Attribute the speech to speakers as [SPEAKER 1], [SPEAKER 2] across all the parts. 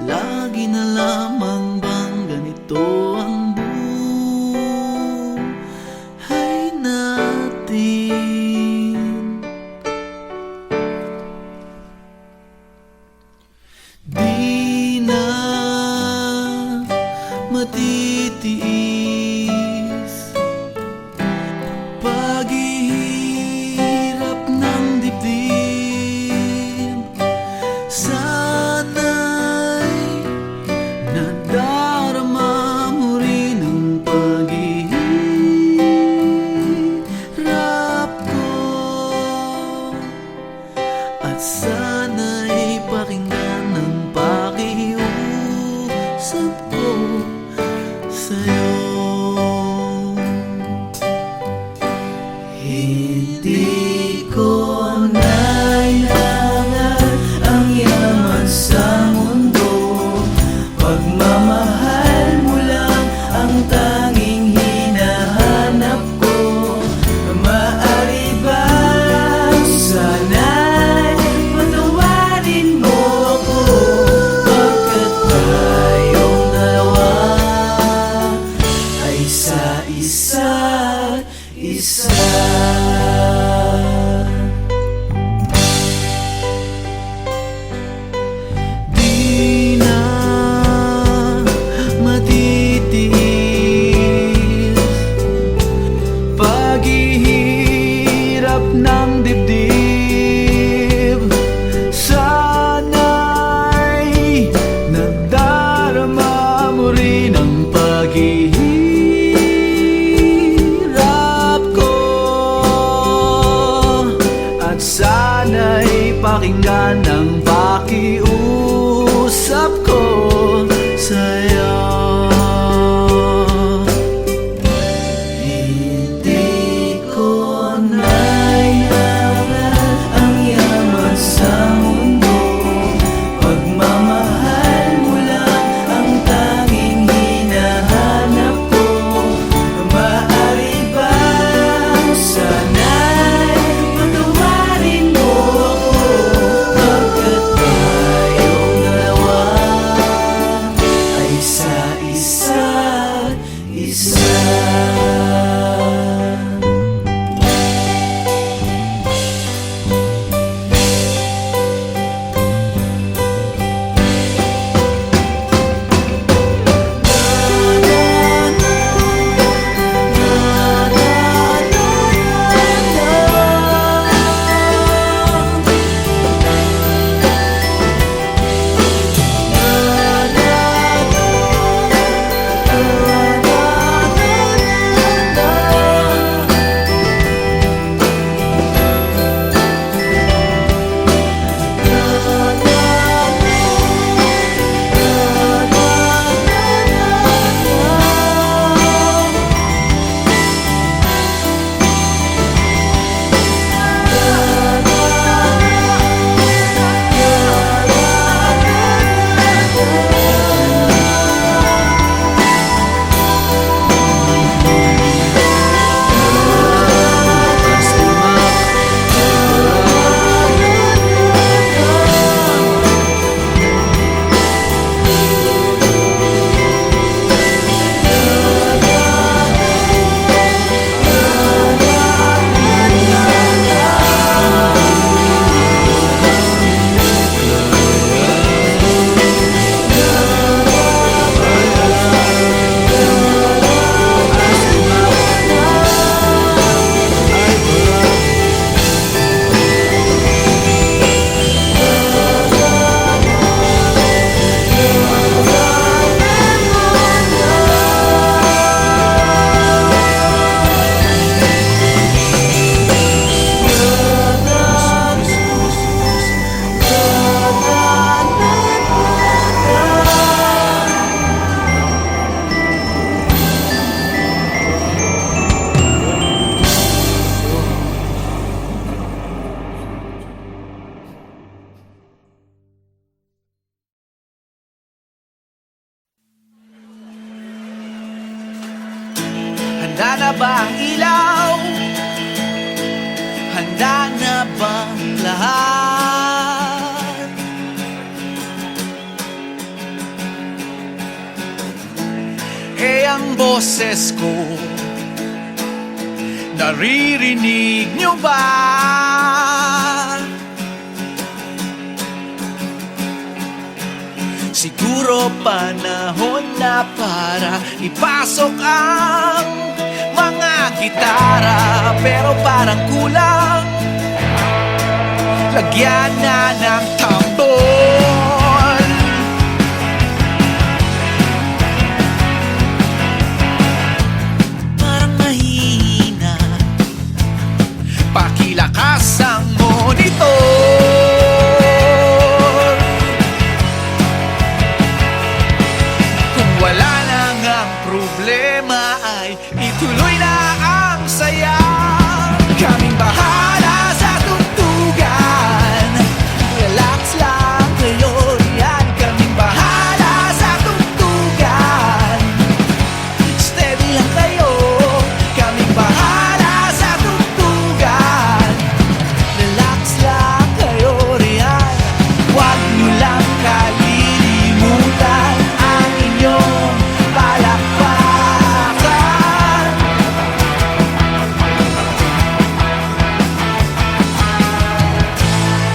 [SPEAKER 1] Lagi na lamang bang ganito ang buhay natin? Di na matitiis paghihirap ng dibdib. Sana'y nadarama mo rin ang paghihirap ko, at sana'y pakinggan ang pakiusap ko sa'yo. Hindi ko nailangan ang yaman sa mundo, pagmamahal mo lang ang tanging hinahanap ko. Maaari ba sana'y patawarin mo ako, pagkat tayong dalawa ay sa isa't isa. Di na matitiis paghihirap ng dibdib. Sana'y nadarama mo rin ang paghihirap ko, at sana'y pakinggan ang pakiusap ko sa'yo. Hindi ko nailangan ang yaman sa mundo, pagmamahal mo lang ang tanging hinahanap ko. Maaari ba sana'y patawarin mo ako, pagkat tayong dalawa ay sa isa't isa. Handa na ba ang ilaw? Handa na bang lahat? ang boses ko. Naririnig nyo ba? Siguro panahon na para ipasok ang mga gitara, pero parang kulang. Lagyan na ng tambol. Parang mahina, pakilakas ang monitor. Kung wala na ngang problema ay ituloy na ang saya. Kaming bahala sa tugtugan. Relax lang kayo riyan. Kaming bahala sa tugtugan. Steady lang kayo. Kaming bahala sa tugtugan. Relax lang kayo riyan. Huwag nyo lang kalilimutan ang inyong palakpakan.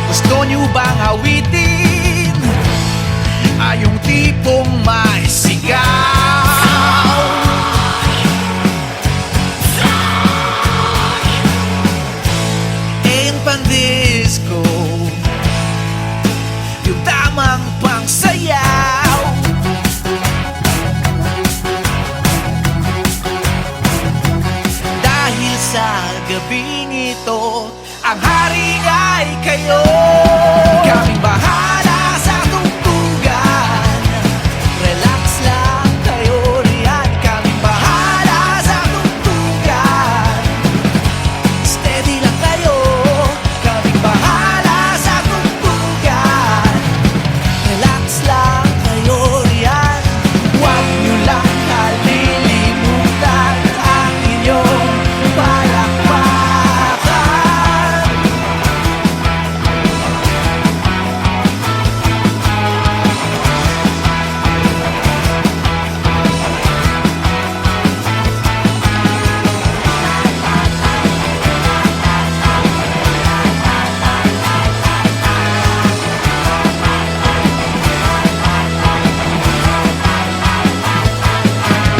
[SPEAKER 1] Gusto nyo bang awitin ay yung tipong may sigaw? Eh yung pang-disco, yung tamang pang-sayaw. Dahil sa gabing ito, ang hari ay kayo. Kaming bahala sa tugtugan. Relax lang kayo riyan. Kaming bahala sa tugtugan. Steady lang kayo. Kaming bahala sa tugtugan. Relax lang kayo riyan. Huwag nyo lang kalilimutan ang inyong palakpakan.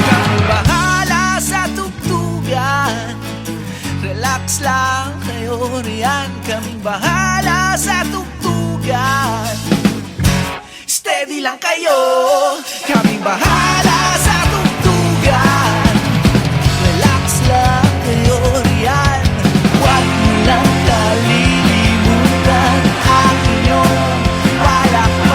[SPEAKER 1] Kaming bahala sa tugtugan. Relax lang kayo riyan. Kaming bahala sa tugtugan. Steady lang kayo. Kaming bahala sa tugtugan. Relax lang kayo riyan. Huwag mo lang kalilimutan ang inyong palakpakan.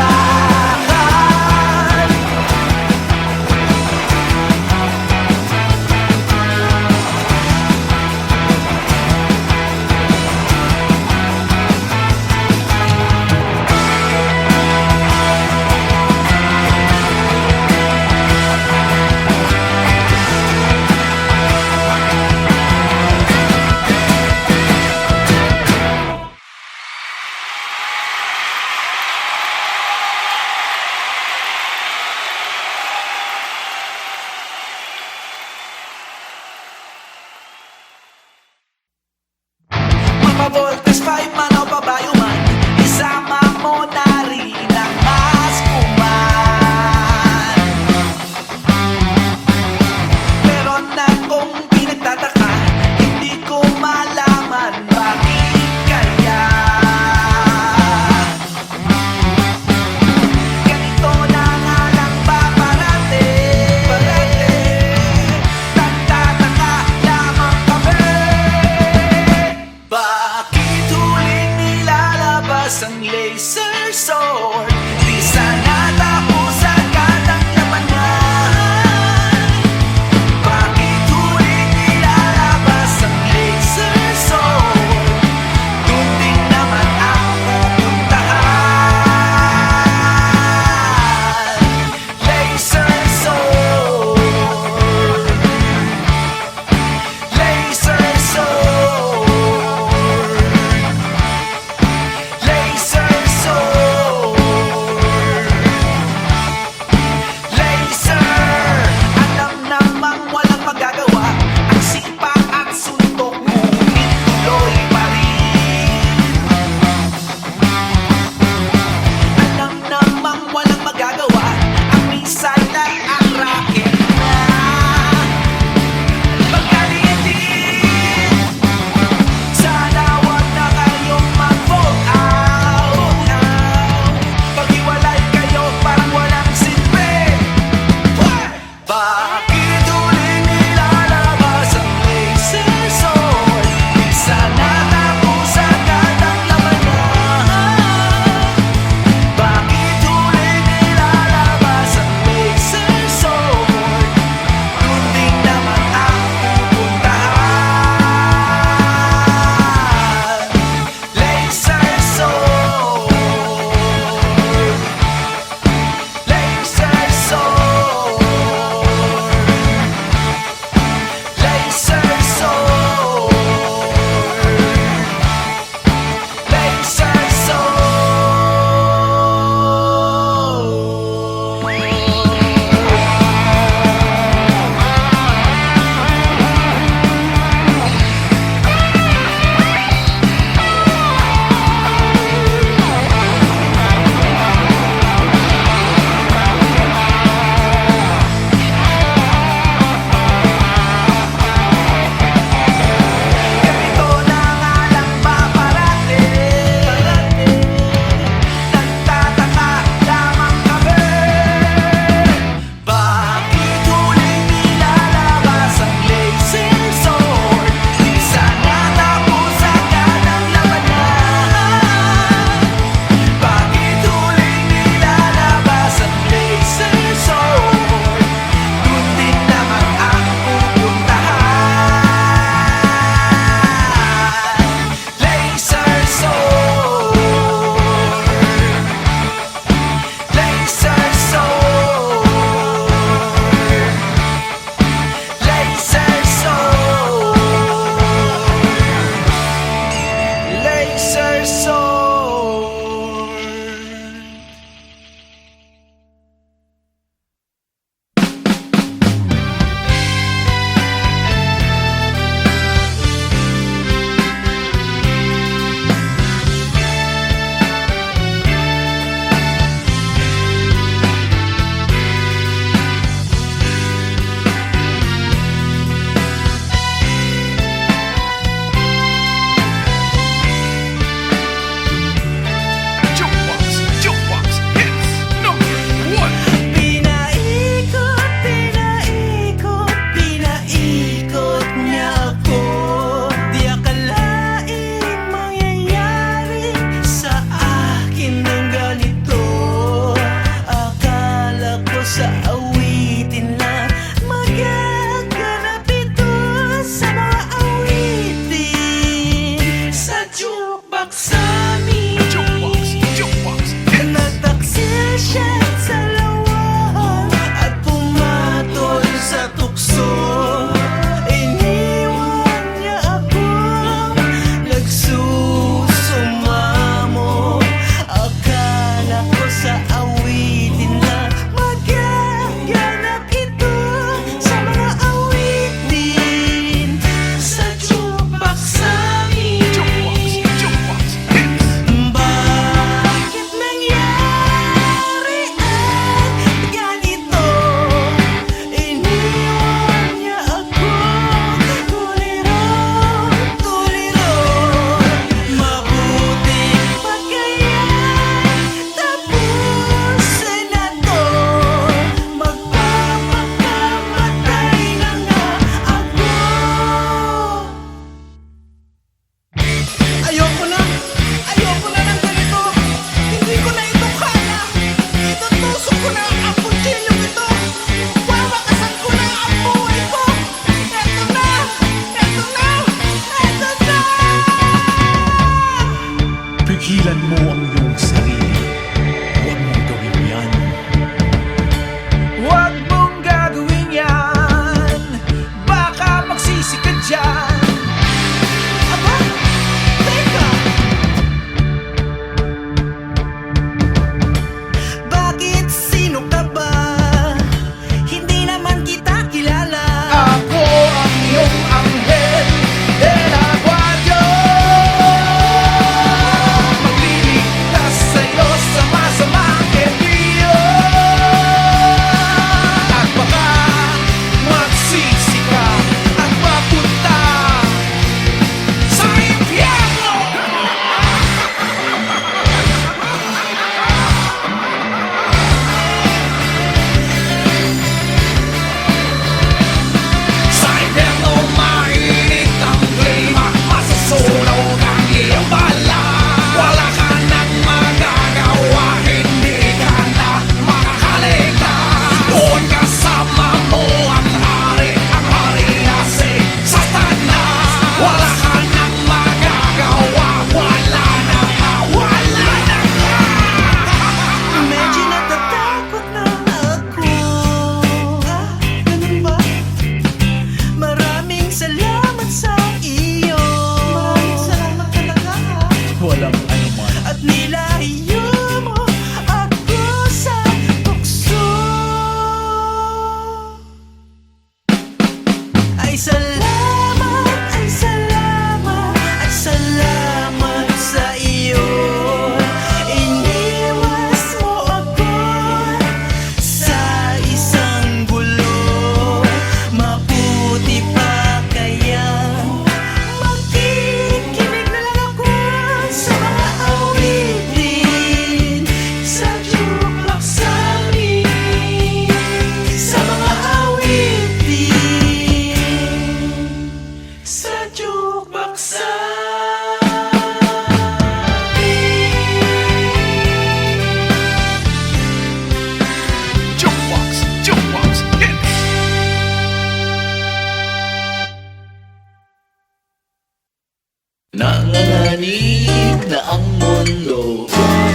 [SPEAKER 1] Nanganganib na ang mundo,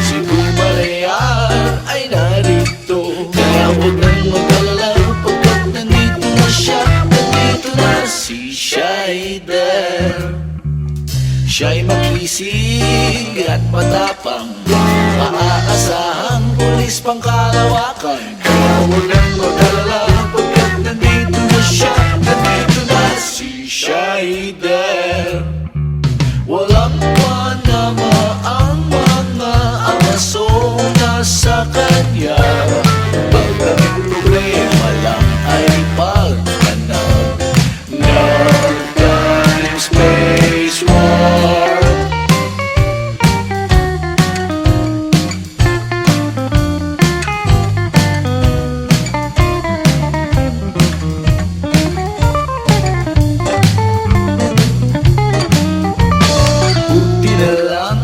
[SPEAKER 1] si Bumalayar ay narito. Kaya huwag nang mag-alala pagkat nandito na siya. Nandito na si Shider. Siya'y makisig at matapang, maaasahang pulis pang kalawakan. Kaya huwag nang mag-alala pagkat nandito na siya. Nandito na si Shider. Walang panama ang mga amasona sa kanya. Pag ang problema lang ay pagtanag ng time space war.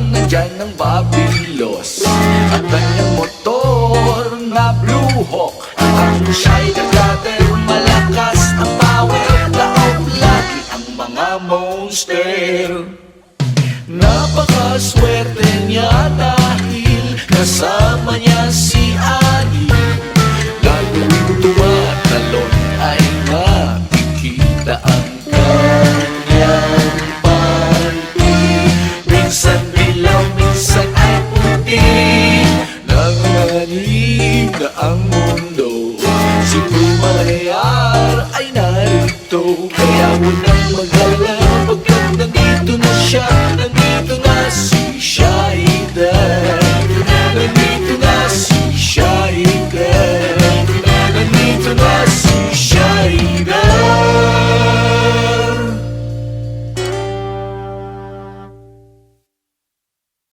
[SPEAKER 1] Nandyan ng Babilos at kanyang motor na Blue Hawk. Ang Shider Brother, malakas ang power, laot lagi ang mga monster. Napakaswerte niya dahil kasama niya si Annie. Gagawin tuwa at talon ay makikita ang kanyang panty. Minsan minsan ay puti, nanganganib na ang mundo, si Bumalayar ay narito. Kaya huwag nang mag-alala pagkat nandito na siya.